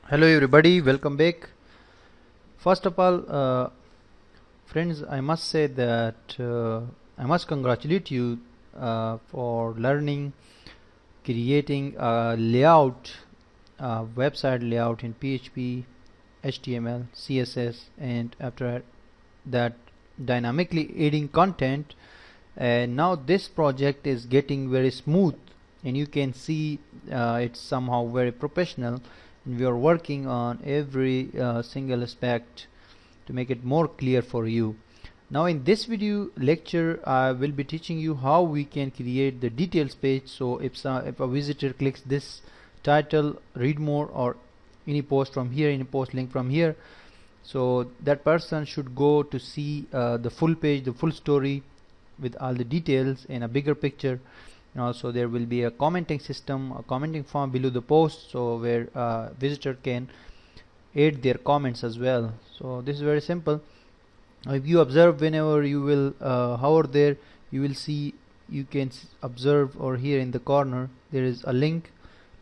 Hello everybody, welcome back. First of all, friends, I must say that I must congratulate you for learning creating a layout, website layout in PHP, HTML, CSS, and after that dynamically adding content. And now this project is getting very smooth, and you can see it's somehow very professional. And we are working on every single aspect to make it more clear for you. Now in this video lecture I will be teaching you how we can create the details page. So if a visitor clicks this title, read more, or any post from here, any post link from here, so that person should go to see the full page, the full story with all the details in a bigger picture. And also there will be a commenting system, a commenting form below the post, so where visitor can add their comments as well. So this is very simple. If you observe, whenever you will hover there, you will see, you can observe, or here in the corner there is a link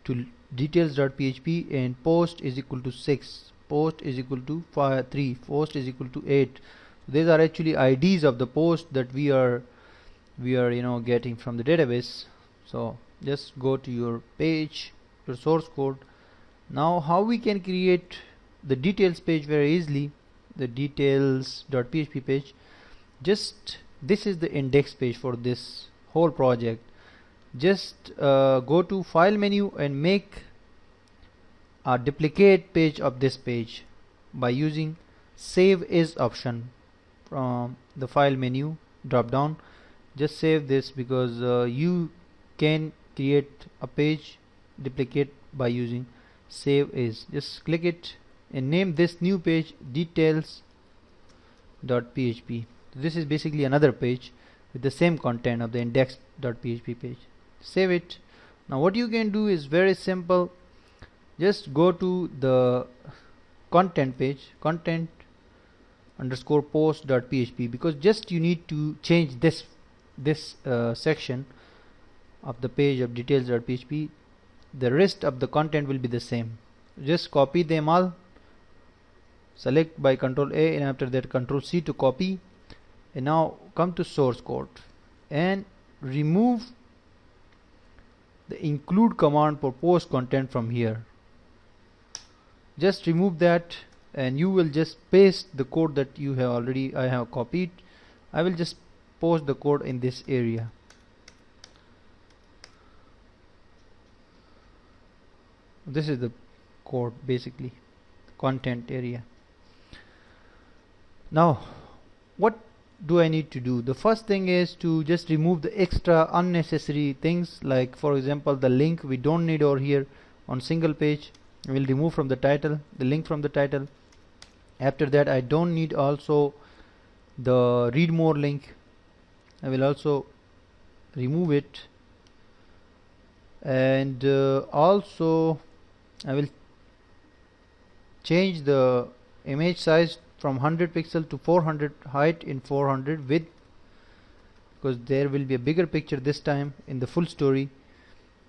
to details.php, and post is equal to 6, post is equal to 3, post is equal to 8. These are actually IDs of the post that we are getting from the database. So just go to your page, your source code. Now how we can create the details page very easily, the details.php page. Just this is the index page for this whole project. Just go to file menu and make a duplicate page of this page by using save as option from the file menu drop down. Just save this, because you can create a page duplicate by using save as. Just click it and name this new page details.php. This is basically another page with the same content of the index.php page. Save it. Now what you can do is very simple. Just go to the content page, content underscore post.php, because just you need to change this section of the page of details.php. The rest of the content will be the same. Just copy them all, select by Ctrl A, and after that Ctrl C to copy. And now come to source code and remove the include command for post content from here. Just remove that, and you will just paste the code that you have already I have copied. I will just post the code in this area. This is the code, basically content area. Now what do I need to do? The first thing is to just remove the extra unnecessary things, like for example the link we don't need over here on single page. We'll remove from the title, the link from the title. After that I don't need also the read more link. I will also remove it, and also I will change the image size from 100 pixel to 400, height in 400, width, because there will be a bigger picture this time in the full story,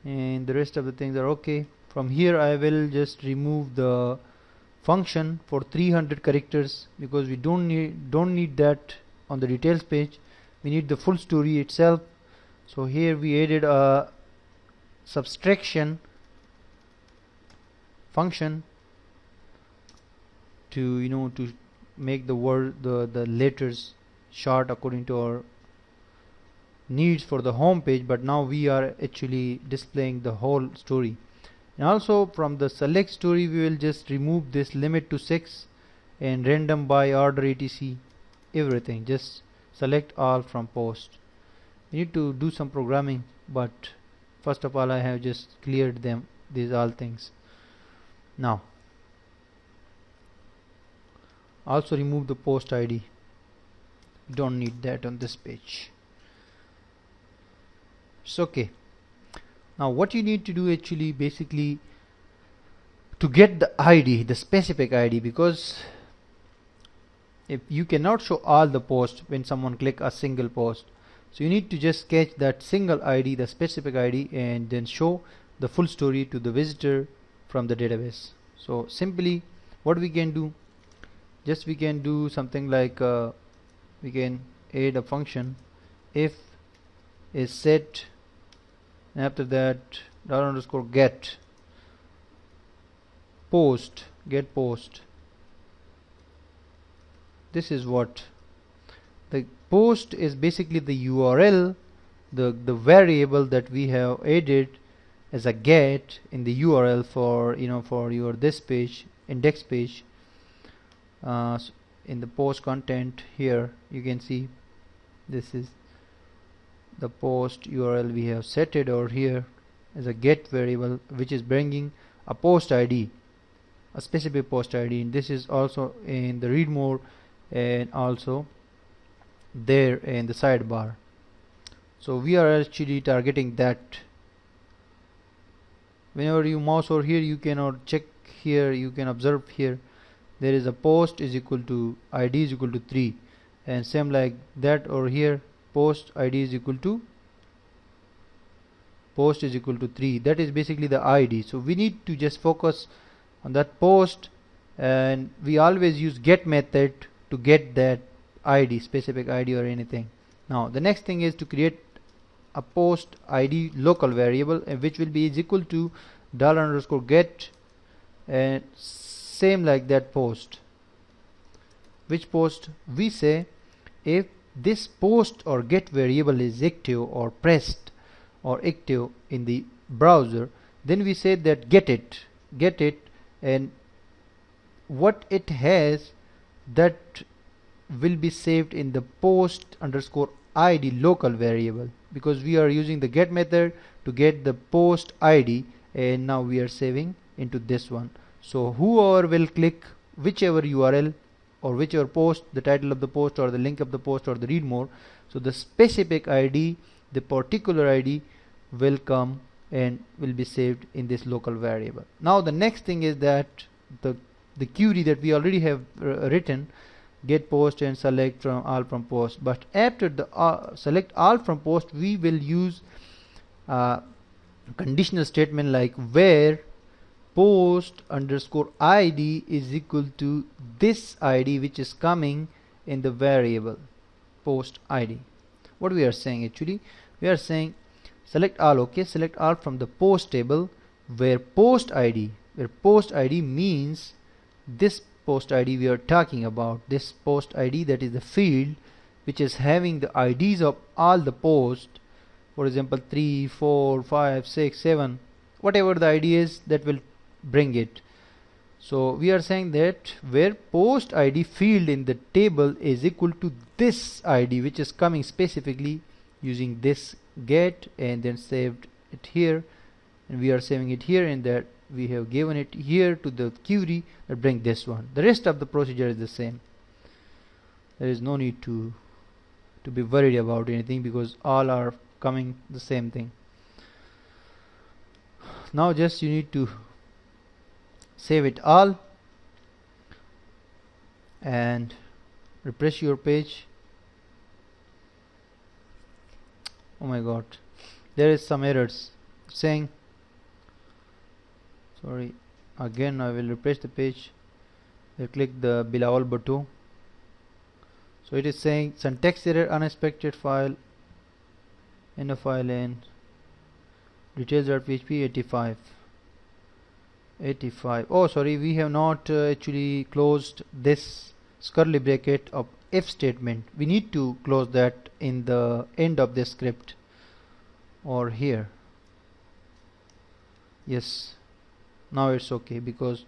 and the rest of the things are okay. From here I will just remove the function for 300 characters, because we don't need that on the details page. We need the full story itself. So here we added a subtraction function to to make the word, the letters short according to our needs for the home page, but now we are actually displaying the whole story. And also from the select story we will just remove this limit to 6 and random by order etc, everything. Just select all from post. You need to do some programming, but first of all I have just cleared them, these all things. Now also remove the post ID, don't need that on this page. It's okay. Now what you need to do actually, basically, to get the ID, the specific ID, because if you cannot show all the posts when someone click a single post, so you need to just catch that single ID, the specific ID, and then show the full story to the visitor from the database. So simply what we can do, just we can do something like we can add a function if is set, and after that $get post. This is what the post is, basically the URL, the variable that we have added as a get in the URL for for your this page, index page. In the post content here you can see this is the post URL we have set it over here as a get variable, which is bringing a post ID, a specific post ID, and this is also in the read more and also there in the sidebar. So we are actually targeting that. Whenever you mouse over here, you cannot check here, you can observe here there is a post is equal to ID is equal to 3, and same like that over here, post ID is equal to 3. That is basically the ID. So we need to just focus on that post, and we always use get method to get that ID, specific ID or anything. Now the next thing is to create a post ID local variable, which will be is equal to $get, and same like that post. Which post? We say if this post or get variable is active or pressed or active in the browser, then we say that get it, and what it has that will be saved in the post underscore ID local variable, because we are using the get method to get the post ID, and now we are saving into this one. So whoever will click whichever URL or whichever post, the title of the post or the link of the post or the read more, so the specific ID, the particular ID will come and will be saved in this local variable. Now the next thing is that the query that we already have written, get post and select from all from post, but after the select all from post, we will use conditional statement like where post underscore ID is equal to this ID which is coming in the variable post ID. What we are saying, actually we are saying select all, okay, select all from the post table where post ID means this post ID we are talking about, this post ID, that is the field which is having the IDs of all the posts, for example 3, 4, 5, 6, 7, whatever the ID is, that will bring it. So we are saying that where post ID field in the table is equal to this ID which is coming specifically using this get, and then saved it here, and we are saving it here, and that we have given it here to the query that bring this one. The rest of the procedure is the same. There is no need to be worried about anything because all are coming the same thing. Now just you need to save it all and refresh your page. Oh my god, there is some errors saying, sorry, again I will refresh the page. I click the Bilawal button. So it is saying syntax error, unexpected file in a file in details.php 85. Oh sorry, we have not actually closed this curly bracket of if statement. We need to close that in the end of the script or here. Yes, now it's okay because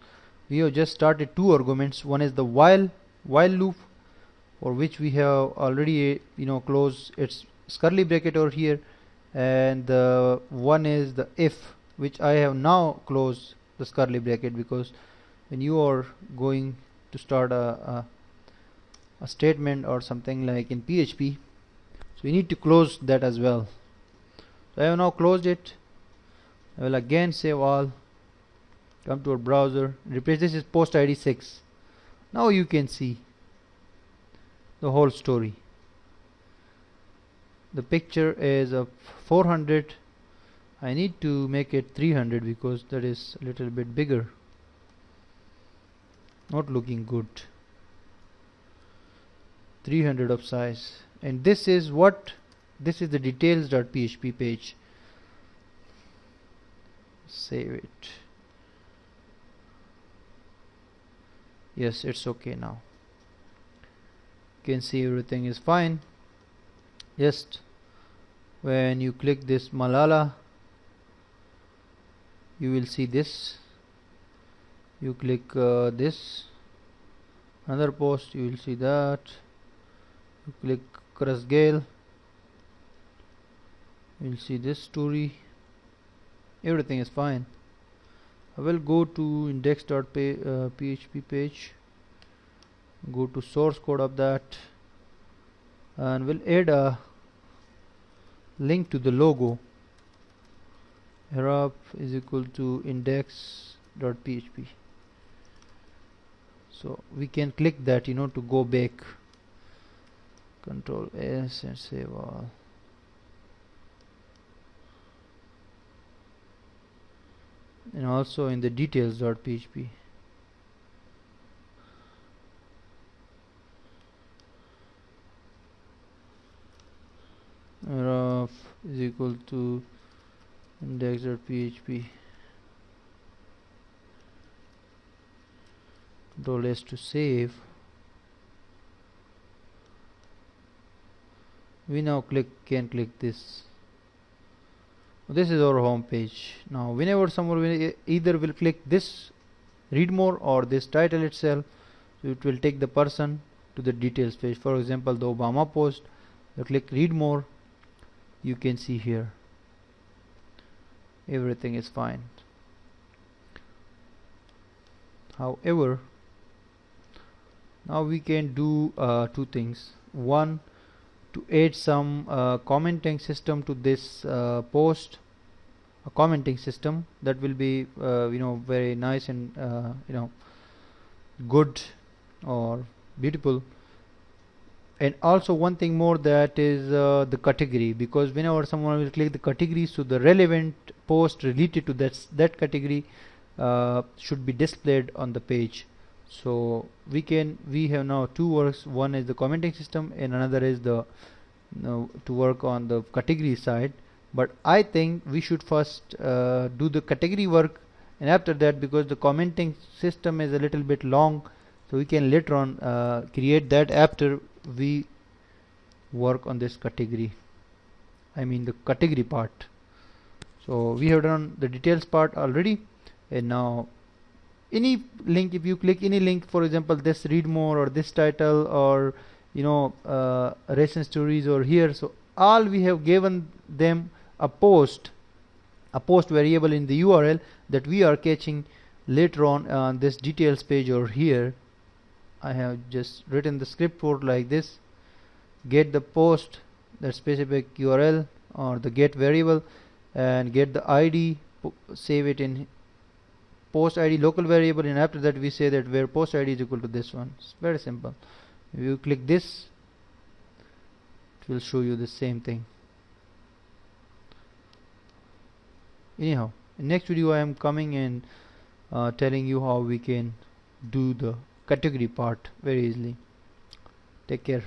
we have just started two arguments. One is the while loop, for which we have already closed its curly bracket over here, and the one is the if, which I have now closed the curly bracket, because when you are going to start a statement or something like in PHP, so you need to close that as well. So I have now closed it. I will again save all, come to our browser, replace this is post ID 6. Now you can see the whole story. The picture is of 400. I need to make it 300 because that is a little bit bigger. not looking good. 300 of size, and this is what, this is the details.php page. Save it. Yes, it's okay now. You can see everything is fine. Just when you click this Malala, you will see this. You click this another post, you will see that. You click Krasgale, you will see this story. Everything is fine. I will go to index.php page, go to source code of that, and we'll add a link to the logo. href is equal to index.php. So we can click that, to go back. Control S and save all. And also in the details.php. href is equal to index.php. Control S to save. We now can click this. This is our home page. Now whenever someone will either will click this read more or this title itself, so it will take the person to the details page. For example, the Obama post, you click read more, you can see here everything is fine. However, now we can do two things. One, to add some commenting system to this post, a commenting system that will be very nice and good or beautiful. And also one thing more, that is the category, because whenever someone will click the category, so the relevant post related to that category should be displayed on the page. So we have now two works. One is the commenting system and another is the to work on the category side. But I think we should first do the category work, and after that, because the commenting system is a little bit long, so we can later on create that after we work on this category, I mean the category part. So we have done the details part already, and now any link, if you click any link, for example this read more or this title or recent stories or here, so all we have given them a post variable in the URL that we are catching later on this details page over here. I have just written the script code like this: get the post, that specific URL or the get variable, and get the ID, save it in post ID local variable, and after that we say that where post ID is equal to this one. It's very simple. If you click this, it will show you the same thing. Anyhow, in next video I am coming and telling you how we can do the category part very easily. Take care.